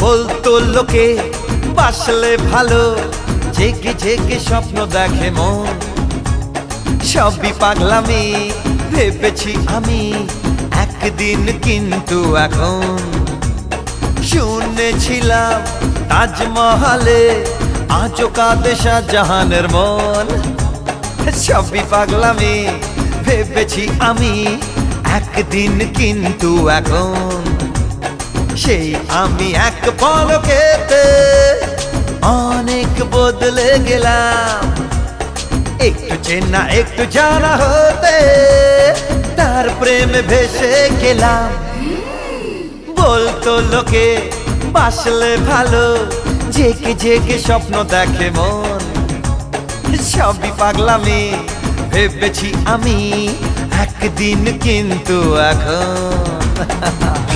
বলতো লোকে বাসলে ভালো, জেগে জেগে স্বপ্ন দেখে মন। সবই পাগলামি ভেবেছি আমি একদিন, কিন্তু এখন শুনেছিলাম তাজমহলে আজও কাঁদে শাহজাহানের মন। সবই পাগলামি ভেবেছি আমি একদিন, কিন্তু এখন সেই আমি এক পলকেতে অনেক বদলে গেলাম। একটু চেনা একটু জানা হতে তার প্রেমে ভেসে গেলাম। বলতো লোকে বাসলে ভালো, জেগে জেগে স্বপ্ন দেখে মন। সবই পাগলামি ভেবেছি আমি একদিন, কিন্তু এখন